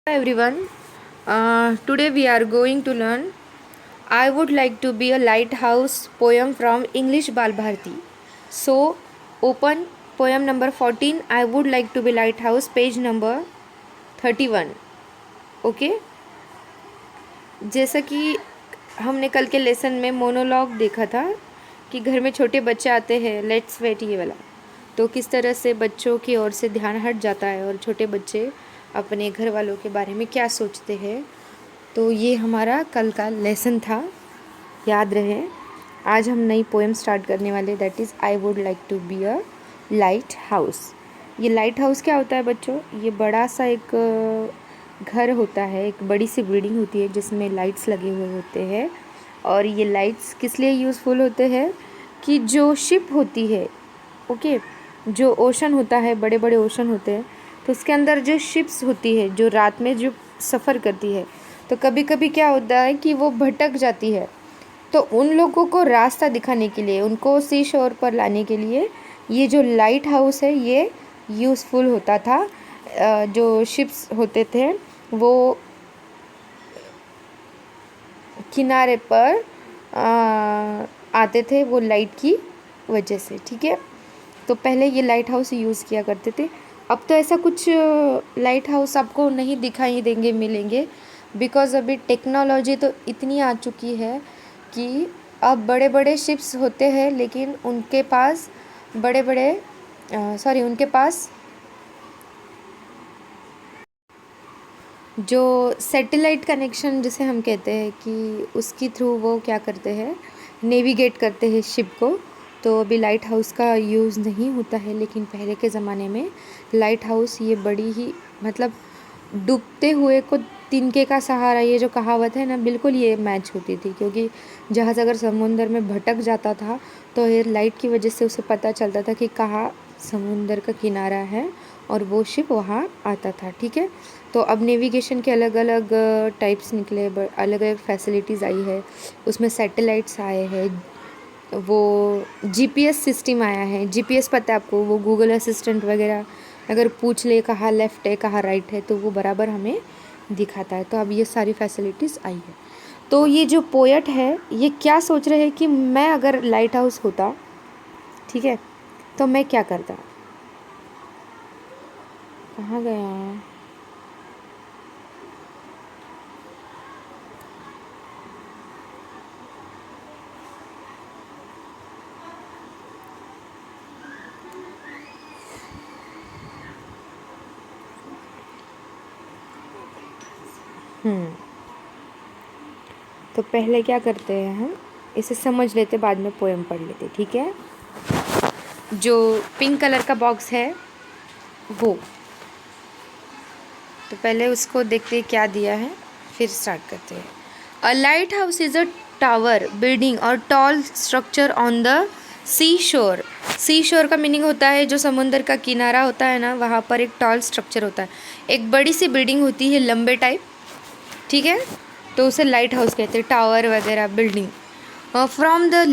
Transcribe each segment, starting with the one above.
Everyone. Today we are going to learn I would like to be a lighthouse poem from English Bal Bharti. So, open poem number 14. I would like to be lighthouse, page number 31. Okay जैसा कि हमने कल के lesson में monologue देखा था कि घर में छोटे बच्चे आते हैं, लेट्स वेट ये वाला, तो किस तरह से बच्चों की ओर से ध्यान हट जाता है और छोटे बच्चे अपने घर वालों के बारे में क्या सोचते हैं। तो ये हमारा कल का लेसन था, याद रहे। आज हम नई पोएम स्टार्ट करने वाले, that is I would like to be a light house. ये लाइट हाउस क्या होता है बच्चों? ये बड़ा सा एक घर होता है, एक बड़ी सी बिल्डिंग होती है जिसमें लाइट्स लगे हुए होते हैं। और ये लाइट्स किस लिए यूज़फुल होते हैं कि जो शिप होती है, ओके, जो ओशन होता है, बड़े बड़े ओशन होते हैं, तो उसके अंदर जो शिप्स होती है जो रात में जो सफ़र करती है, तो कभी कभी क्या होता है कि वो भटक जाती है। तो उन लोगों को रास्ता दिखाने के लिए, उनको सी शोर पर लाने के लिए ये जो लाइट हाउस है ये यूज़फुल होता था। जो शिप्स होते थे वो किनारे पर आते थे वो लाइट की वजह से, ठीक है। तो पहले ये लाइट हाउस यूज़ किया करते थे। अब तो ऐसा कुछ लाइट हाउस आपको नहीं दिखाई देंगे, मिलेंगे, बिकॉज़ अभी टेक्नोलॉजी तो इतनी आ चुकी है कि अब बड़े बड़े शिप्स होते हैं लेकिन उनके पास उनके पास जो सैटेलाइट कनेक्शन जिसे हम कहते हैं कि उसकी थ्रू वो क्या करते हैं, नेविगेट करते हैं शिप को। तो अभी लाइट हाउस का यूज़ नहीं होता है, लेकिन पहले के ज़माने में लाइट हाउस ये बड़ी ही, मतलब डूबते हुए को तिनके का सहारा, ये जो कहावत है ना, बिल्कुल ये मैच होती थी। क्योंकि जहाज़ अगर समुंदर में भटक जाता था तो ये लाइट की वजह से उसे पता चलता था कि कहाँ समुंदर का किनारा है और वो शिप वहाँ आता था, ठीक है। तो अब नेविगेशन के अलग अलग टाइप्स निकले, अलग अलग फैसिलिटीज़ आई है, उसमें सैटेलाइट्स आए हैं, वो जीपीएस सिस्टम आया है। जीपीएस पता है आपको, वो गूगल असिस्टेंट वगैरह अगर पूछ ले कहाँ लेफ़्ट है कहाँ राइट है तो वो बराबर हमें दिखाता है। तो अब ये सारी फैसिलिटीज़ आई है। तो ये जो पोएट है ये क्या सोच रहे हैं कि मैं अगर लाइट हाउस होता, ठीक है, तो मैं क्या करता। कहाँ गया? तो पहले क्या करते हैं, हम इसे समझ लेते, बाद में पोएम पढ़ लेते, ठीक है। जो पिंक कलर का बॉक्स है वो, तो पहले उसको देखते क्या दिया है, फिर स्टार्ट करते हैं। A light house is a tower, building or tall structure on the sea shore. Sea शोर का मीनिंग होता है जो समुंदर का किनारा होता है ना, वहाँ पर एक टॉल स्ट्रक्चर होता है, एक बड़ी सी बिल्डिंग होती है लंबे टाइप, ठीक है। तो उसे लाइट हाउस कहते हैं, टावर वगैरह building. From the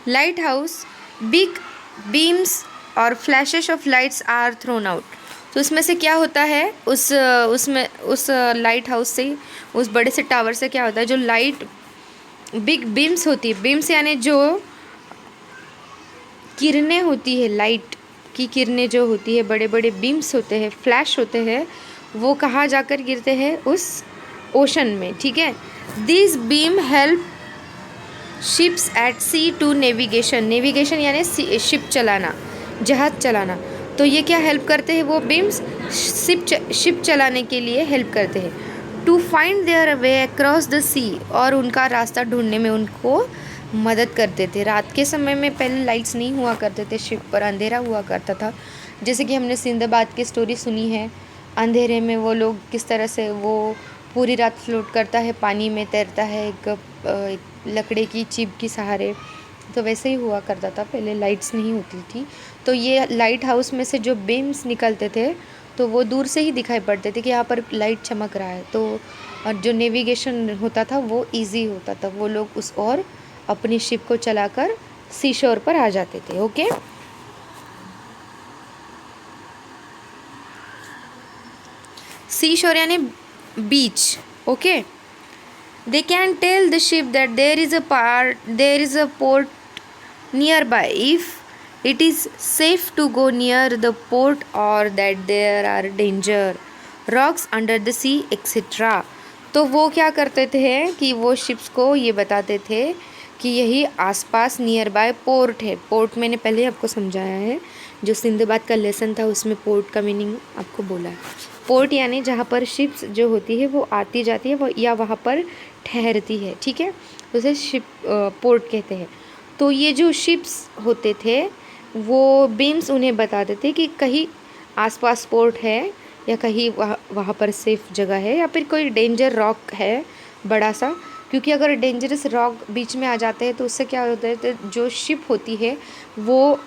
light house big beams or flashes of lights are thrown out. तो उसमें से क्या होता है, उस लाइट हाउस से, उस बड़े से टावर से क्या होता है, जो लाइट बिग बीम्स होती है, बीम्स यानी जो किरणें होती है, लाइट की किरणें जो होती है, बड़े बड़े बीम्स होते हैं, फ्लैश होते हैं, वो कहाँ जाकर गिरते हैं, उस ओशन में, ठीक है। This beam help ships at sea to navigation. Navigation यानी शिप चलाना, जहाज़ चलाना। तो ये क्या हेल्प करते हैं, वो बीम्स शिप चलाने के लिए हेल्प करते हैं। To find their way across the sea, और उनका रास्ता ढूंढने में उनको मदद करते थे। रात के समय में पहले लाइट्स नहीं हुआ करते थे, शिप पर अंधेरा हुआ करता था। जैसे कि हमने सिंदबाद की स्टोरी सुनी है, अंधेरे में वो लोग किस तरह से, वो पूरी रात फ्लोट करता है, पानी में तैरता है, एक लकड़े की चिप के सहारे। तो वैसे ही हुआ करता था, पहले लाइट्स नहीं होती थी। तो ये लाइट हाउस में से जो बीम्स निकलते थे तो वो दूर से ही दिखाई पड़ते थे कि यहाँ पर लाइट चमक रहा है। तो और जो नेविगेशन होता था वो इजी होता था, वो लोग उस और अपनी शिप को चलाकर सी शोर पर आ जाते थे, ओके। सी शोर यानी beach, okay. They can tell the ship that there is a port near by if it is safe to go near the port or that there are danger rocks under the sea etcetera. तो वो क्या करते थे कि वो ships को ये बताते थे कि यही आसपास नियर बाय पोर्ट है। पोर्ट मैंने पहले आपको समझाया है, जो सिंधबाद का लेसन था उसमें पोर्ट का मीनिंग आपको बोला है। पोर्ट यानी जहाँ पर शिप्स जो होती है वो आती जाती है वो या वहाँ पर ठहरती है, ठीक है, तो उसे शिप पोर्ट कहते हैं। तो ये जो शिप्स होते थे वो बीम्स उन्हें बताते थे कि कहीं आसपास पोर्ट है या कहीं वहाँ पर सेफ जगह है या फिर कोई डेंजर रॉक है बड़ा सा, क्योंकि अगर डेंजरस रॉक बीच में आ जाते हैं तो उससे क्या होता है, तो जो शिप होती है वो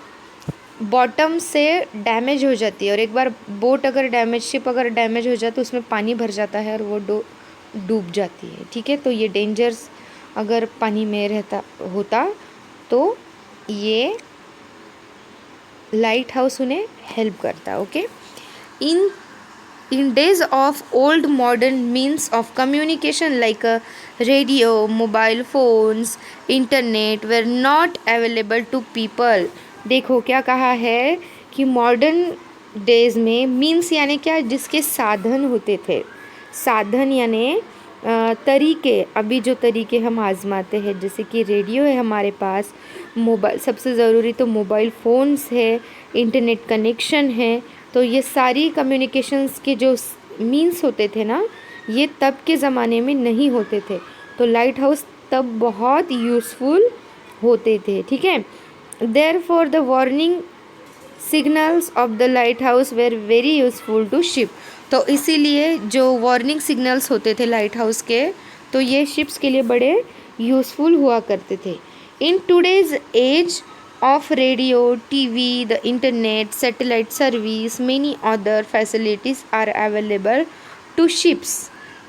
बॉटम से डैमेज हो जाती है, और एक बार शिप अगर डैमेज हो जाए तो उसमें पानी भर जाता है और वो डूब जाती है, ठीक है। तो ये डेंजर्स अगर पानी में होता तो ये लाइट हाउस उन्हें हेल्प करता, okay. In days of old modern means of communication like radio, mobile phones, internet were not available to people। देखो क्या कहा है कि मॉडर्न डेज में मीन्स यानी क्या, जिसके साधन होते थे, साधन यानी तरीके, अभी जो तरीके हम आजमाते हैं जैसे कि रेडियो है हमारे पास, मोबाइल सबसे ज़रूरी तो मोबाइल फ़ोन्स है, इंटरनेट कनेक्शन है, तो ये सारी कम्युनिकेशंस के जो मीन्स होते थे ना, ये तब के ज़माने में नहीं होते थे, तो लाइट हाउस तब बहुत यूज़फुल होते थे, ठीक है। Therefore the warning signals of the light house were very useful to ship. तो इसीलिए जो वार्निंग सिग्नल्स होते थे लाइट हाउस के, तो ये शिप्स के लिए बड़े यूज़फुल हुआ करते थे। In today's age of radio, TV, the internet, satellite service, many other facilities are available to ships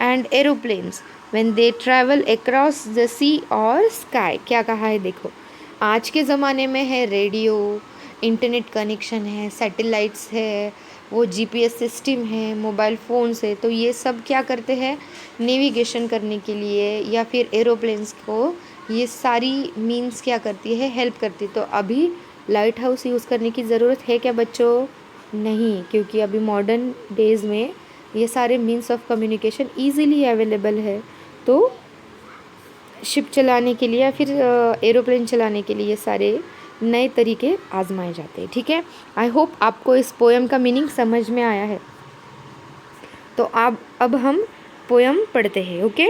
and aeroplanes when they travel across the sea or sky। क्या कहा है देखो, आज के ज़माने में है रेडियो, इंटरनेट कनेक्शन है, सैटेलाइट्स है, वो जीपीएस सिस्टम है, मोबाइल फ़ोन्स है, तो ये सब क्या करते हैं, नेविगेशन करने के लिए या फिर एरोप्लेन्स को, ये सारी मीन्स क्या करती है, हेल्प करती है। तो अभी लाइट हाउस यूज़ करने की ज़रूरत है क्या बच्चों? नहीं, क्योंकि अभी मॉडर्न डेज़ में ये सारे means of communication easily available है। तो शिप चलाने के लिए या फिर एरोप्लेन चलाने के लिए ये सारे नए तरीके आजमाए जाते हैं, ठीक है। आई होप आपको इस पोएम का मीनिंग समझ में आया है। तो अब हम पोएम पढ़ते हैं, okay.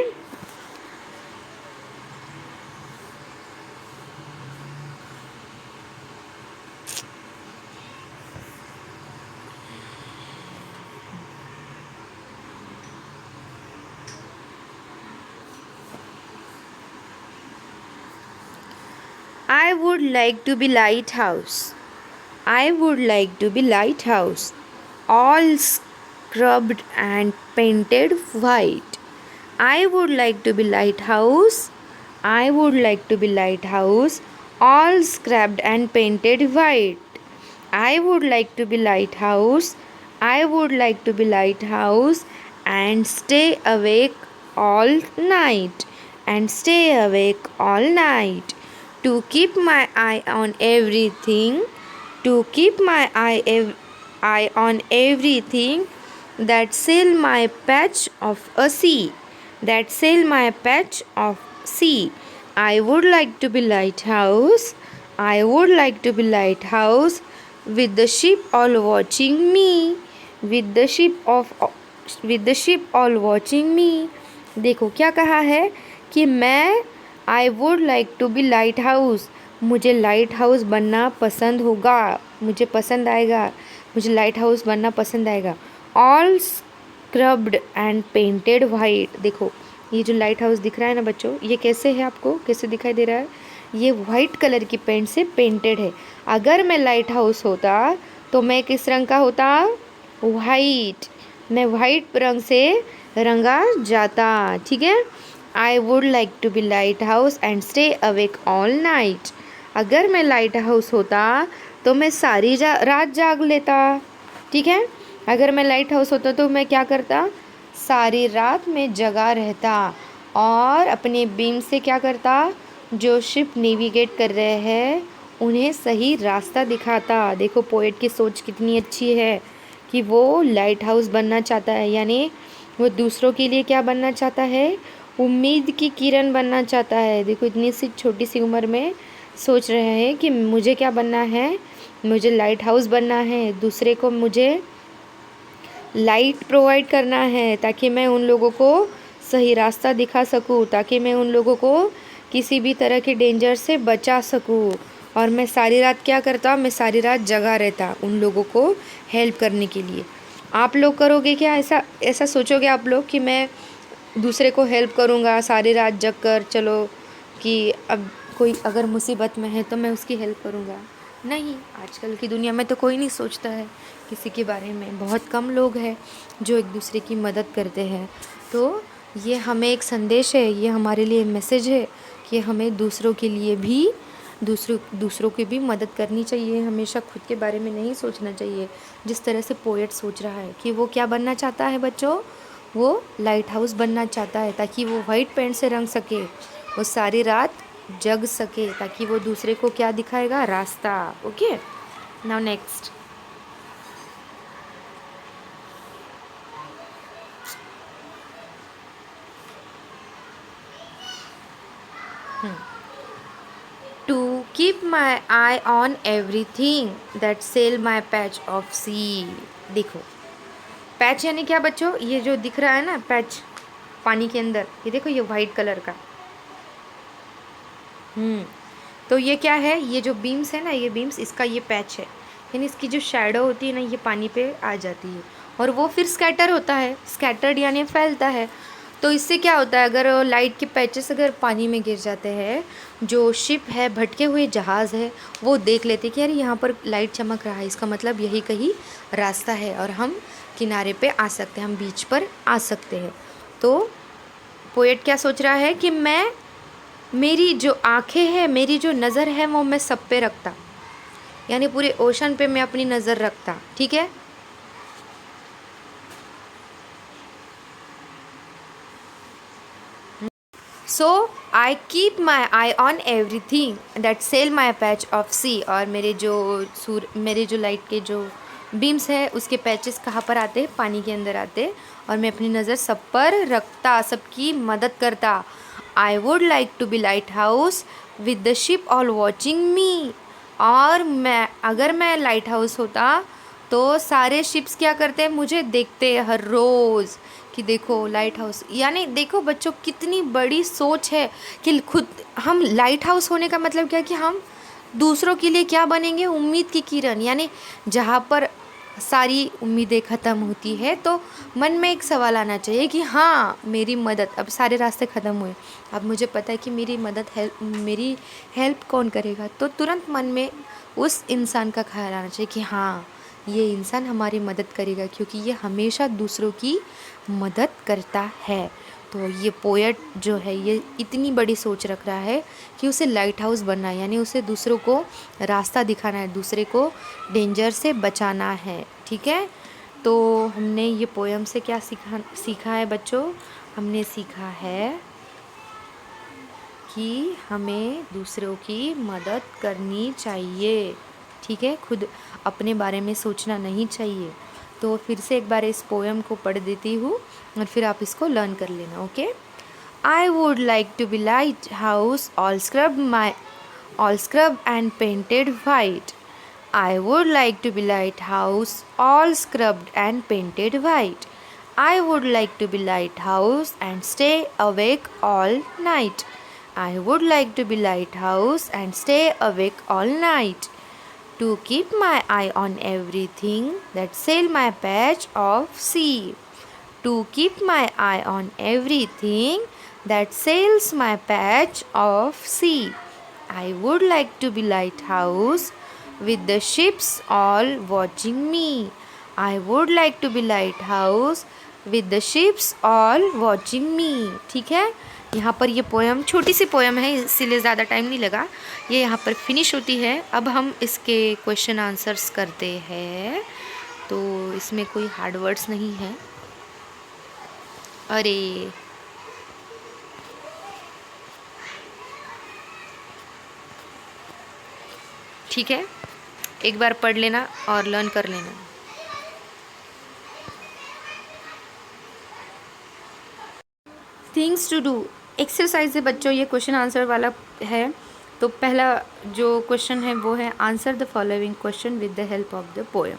I would like to be lighthouse. I would like to be lighthouse, all scrubbed and painted white. I would like to be lighthouse. I would like to be lighthouse, all scrubbed and painted white. I would like to be lighthouse. I would like to be lighthouse and stay awake all night. And stay awake all night. To keep my eye on everything, to keep my eye on everything that sail my patch of a sea, that sail my patch of sea. I would like to be lighthouse. I would like to be lighthouse with the ship all watching me, with the ship all watching me। देखो क्या कहा है कि मैं I would like to be lighthouse, मुझे lighthouse बनना पसंद होगा, मुझे पसंद आएगा, मुझे लाइट हाउस बनना पसंद आएगा। All scrubbed and painted white. देखो ये जो लाइट हाउस दिख रहा है ना बच्चों, ये कैसे है, आपको कैसे दिखाई दे रहा है, ये वाइट कलर की पेंट से पेंटेड है। अगर मैं लाइट हाउस होता तो मैं किस रंग का होता, वाइट, मैं वाइट रंग से रंगा जाता, ठीक है। I would like to be lighthouse and stay awake all night। अगर मैं लाइट हाउस होता तो मैं सारी रात जाग लेता, ठीक है। अगर मैं लाइट हाउस होता तो मैं क्या करता, सारी रात में जगा रहता और अपने बीम से क्या करता, जो शिप नेविगेट कर रहे हैं उन्हें सही रास्ता दिखाता। देखो पोएट की सोच कितनी अच्छी है कि वो लाइट हाउस बनना चाहता है, यानी वो दूसरों के लिए क्या बनना चाहता है, उम्मीद की किरण बनना चाहता है। देखो इतनी सी छोटी सी उम्र में सोच रहे हैं कि मुझे क्या बनना है, मुझे लाइट हाउस बनना है, दूसरे को मुझे लाइट प्रोवाइड करना है ताकि मैं उन लोगों को सही रास्ता दिखा सकूं, ताकि मैं उन लोगों को किसी भी तरह के डेंजर से बचा सकूं। और मैं सारी रात क्या करता, मैं सारी रात जगा रहता उन लोगों को हेल्प करने के लिए। आप लोग करोगे क्या ऐसा? ऐसा सोचोगे आप लोग कि मैं दूसरे को हेल्प करूँगा सारी रात जग कर, चलो कि अब कोई अगर मुसीबत में है तो मैं उसकी हेल्प करूँगा? नहीं, आजकल की दुनिया में तो कोई नहीं सोचता है किसी के बारे में। बहुत कम लोग हैं जो एक दूसरे की मदद करते हैं। तो ये हमें एक संदेश है, ये हमारे लिए मैसेज है कि हमें दूसरों के लिए भी दूसरों की भी मदद करनी चाहिए। हमेशा खुद के बारे में नहीं सोचना चाहिए। जिस तरह से पोएट सोच रहा है कि वो क्या बनना चाहता है बच्चों, वो लाइट हाउस बनना चाहता है ताकि वो वाइट पेंट से रंग सके, वो सारी रात जग सके, ताकि वो दूसरे को क्या दिखाएगा, रास्ता। Okay, now next. To keep my eye on everything that sail my patch of sea। देखो पैच यानी क्या बच्चों, ये जो दिख रहा है ना पैच पानी के अंदर, ये देखो ये वाइट कलर का। तो ये क्या है, ये जो बीम्स है ना, ये बीम्स इसका ये पैच है, यानी इसकी जो शैडो होती है ना ये पानी पे आ जाती है और वो फिर स्कैटर होता है, स्कैटर्ड यानी फैलता है। तो इससे क्या होता है, अगर लाइट के पैचेस अगर पानी में गिर जाते हैं, जो शिप है, भटके हुए जहाज़ है, वो देख लेते कि यार यहाँ पर लाइट चमक रहा है, इसका मतलब यही कहीं रास्ता है और हम किनारे पे आ सकते हैं, हम बीच पर आ सकते हैं। तो पोएट क्या सोच रहा है कि मेरी जो आँखें हैं, मेरी जो नज़र है वो मैं सब पे रखता, यानी पूरे ओशन पे मैं अपनी नज़र रखता। ठीक है, so I keep my eye on everything that sail my patch of sea. और मेरे जो लाइट के जो बीम्स है उसके पैचेस कहाँ पर आते, पानी के अंदर आते, और मैं अपनी नज़र सब पर रखता, सबकी मदद करता। I would like to be lighthouse with the ship all watching me. और अगर मैं लाइट हाउस होता तो सारे शिप्स क्या करते, मुझे देखते हर रोज़ कि देखो लाइट हाउस, यानी देखो बच्चों कितनी बड़ी सोच है कि खुद हम लाइट हाउस होने का मतलब क्या, कि हम दूसरों के लिए क्या बनेंगे, उम्मीद की किरण। यानी जहाँ पर सारी उम्मीदें ख़त्म होती है तो मन में एक सवाल आना चाहिए कि हाँ मेरी मदद, अब सारे रास्ते ख़त्म हुए, अब मुझे पता है कि मेरी हेल्प कौन करेगा, तो तुरंत मन में उस इंसान का ख्याल आना चाहिए कि हाँ ये इंसान हमारी मदद करेगा, क्योंकि ये हमेशा दूसरों की मदद करता है। तो ये पोएट जो है ये इतनी बड़ी सोच रख रहा है कि उसे लाइट हाउस बनना है, यानी उसे दूसरों को रास्ता दिखाना है, दूसरे को डेंजर से बचाना है। ठीक है, तो हमने ये पोएम से क्या सीखा है बच्चों, हमने सीखा है कि हमें दूसरों की मदद करनी चाहिए। ठीक है, खुद अपने बारे में सोचना नहीं चाहिए। तो फिर से एक बार इस पोएम को पढ़ देती हूँ और फिर आप इसको लर्न कर लेना। Okay, I would like to be lighthouse all scrub and painted white. I would like to be lighthouse all scrubbed and painted white. I would like to be lighthouse and stay awake all night. I would like to be lighthouse and stay awake all night. To keep my eye on everything that sail my patch of sea. To keep my eye on everything that sails my patch of sea. I would like to be lighthouse with the ships all watching me. I would like to be lighthouse with the ships all watching me. ठीक है, यहाँ पर ये poem छोटी सी poem है इसीलिए ज़्यादा time नहीं लगा, ये यहाँ पर फिनिश होती है। अब हम इसके क्वेश्चन आंसर्स करते हैं। तो इसमें कोई हार्ड वर्ड्स नहीं है, अरे ठीक है, एक बार पढ़ लेना और लर्न कर लेना। थिंग्स टू डू एक्सरसाइज है बच्चों, ये क्वेश्चन आंसर वाला है। तो पहला जो क्वेश्चन है वो है answer the following question with the help of the poem.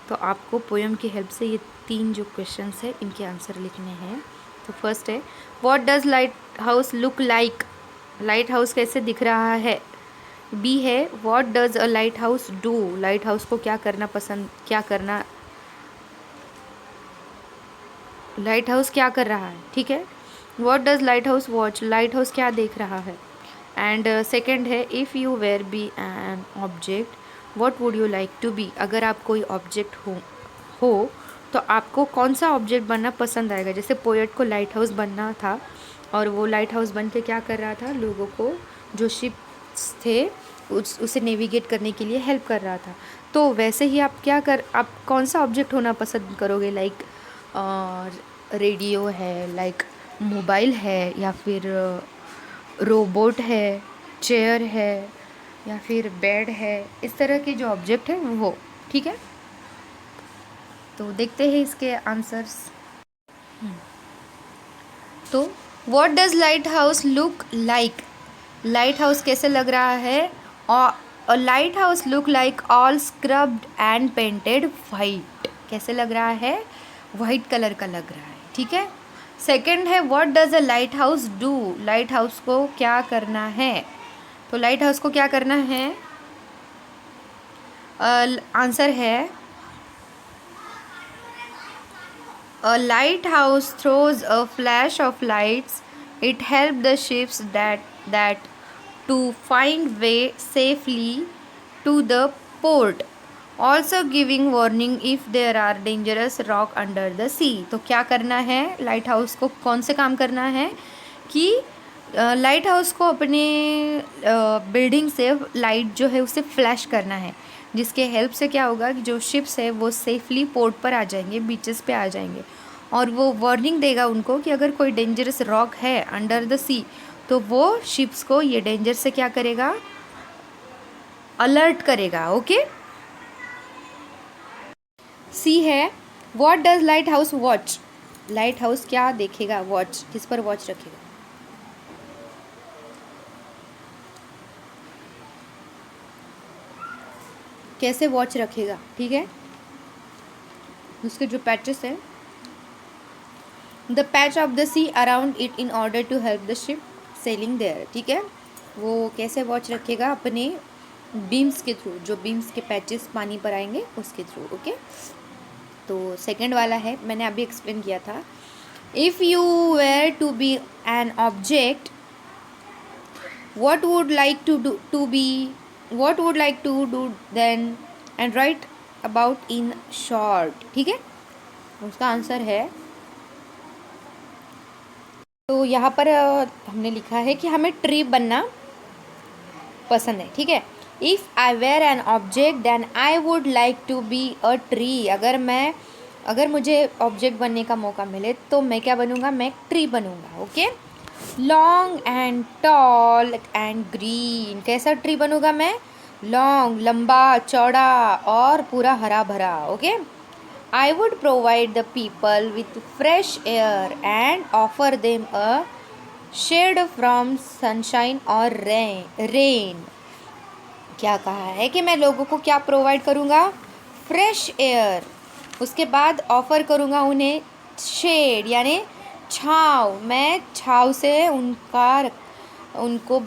तो आपको पोएम की हेल्प से ये 3 जो क्वेश्चंस है इनके आंसर लिखने हैं। तो फर्स्ट है what does light house look like, light house कैसे दिख रहा है। बी है what does a light house do, light house को क्या करना पसंद, क्या करना, लाइट हाउस क्या कर रहा है, ठीक है। What does light house watch, lighthouse क्या देख रहा है। एंड सेकेंड है if you were be an object what would you like to be, अगर आप कोई ऑब्जेक्ट हो तो आपको कौन सा ऑब्जेक्ट बनना पसंद आएगा। जैसे पोएट को लाइट हाउस बनना था और वो लाइट हाउस बन के क्या कर रहा था, लोगों को जो शिप्स थे उसे नेविगेट करने के लिए हेल्प कर रहा था। तो वैसे ही आप कौन सा ऑब्जेक्ट होना पसंद करोगे, लाइक रेडियो है, लाइक मोबाइल है, या फिर रोबोट है, चेयर है, या फिर बेड है, इस तरह के जो ऑब्जेक्ट है वो, ठीक है। तो देखते हैं इसके आंसर्स। तो what does light house look like, light house कैसे लग रहा है। और light house look like all scrubbed and painted white, कैसे लग रहा है, वाइट कलर का लग रहा है, ठीक है। सेकंड है what does a light house do, light house को क्या करना है। तो लाइट हाउस को क्या करना है, आंसर है a lighthouse throws a flash of lights. It helps the ships that to find way safely to the port. Also giving warning if there are dangerous rock under the sea. तो क्या करना है, light house को कौन से काम करना है कि लाइट हाउस को अपने बिल्डिंग से लाइट जो है उसे फ्लैश करना है, जिसके हेल्प से क्या होगा कि जो शिप्स है वो सेफली पोर्ट पर आ जाएंगे, बीचेस पे आ जाएंगे। और वो वार्निंग देगा उनको कि अगर कोई डेंजरस रॉक है अंडर द सी तो वो शिप्स को ये डेंजर से क्या करेगा, अलर्ट करेगा, ओके। सी है what does light house watch, lighthouse क्या देखेगा, वॉच किस पर वॉच रखेगा। कैसे वॉच रखेगा, ठीक है। उसके जो पैचेस है, the patch of the sea around it in order to help the ship sailing there, ठीक है। वो कैसे वॉच रखेगा, अपने बीम्स के थ्रू, जो बीम्स के पैचेस पानी पर आएंगे उसके थ्रू, ओके। तो सेकंड वाला है, मैंने अभी एक्सप्लेन किया था। If you were to be an object what would like to be, what would like to do then and write about in short, ठीक है। उसका आंसर है, तो यहाँ पर हमने लिखा है कि हमें ट्री बनना पसंद है, ठीक है। If I were an object then I would like to be a tree, अगर मुझे ऑब्जेक्ट बनने का मौका मिले तो मैं क्या बनूँगा, मैं ट्री बनूँगा, okay. Long and tall and green, कैसा ट्री बनूँगा मैं, लॉन्ग, लंबा चौड़ा और पूरा हरा भरा, okay. I would provide the people with fresh air and offer them a shade from sunshine और रेन। क्या कहा है कि मैं लोगों को क्या प्रोवाइड करूँगा, फ्रेश एयर, उसके बाद ऑफ़र करूँगा उन्हें शेड यानी छाँव, मैं छाँव से उनको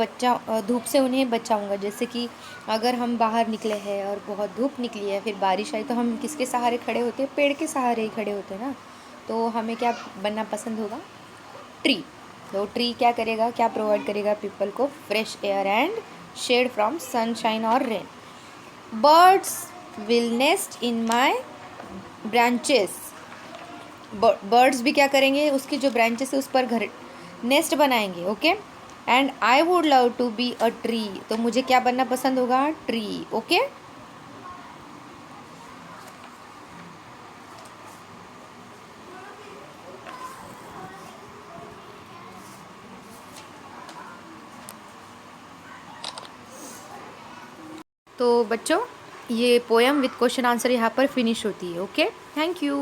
धूप से उन्हें बचाऊँगा। जैसे कि अगर हम बाहर निकले हैं और बहुत धूप निकली है, फिर बारिश आई, तो हम किसके सहारे खड़े होते हैं, पेड़ के सहारे ही खड़े होते हैं ना। तो हमें क्या बनना पसंद होगा, ट्री। तो ट्री क्या करेगा, क्या प्रोवाइड करेगा पीपल को, fresh air and shade from sunshine और rain. Birds will nest in my branches, birds भी क्या करेंगे, उसकी जो ब्रांचेस है उस पर घर नेस्ट बनाएंगे, okay. And I would love to be a tree, तो मुझे क्या बनना पसंद होगा, ट्री, ओके। तो बच्चों ये पोएम विद क्वेश्चन आंसर यहाँ पर फिनिश होती है। Okay, thank you.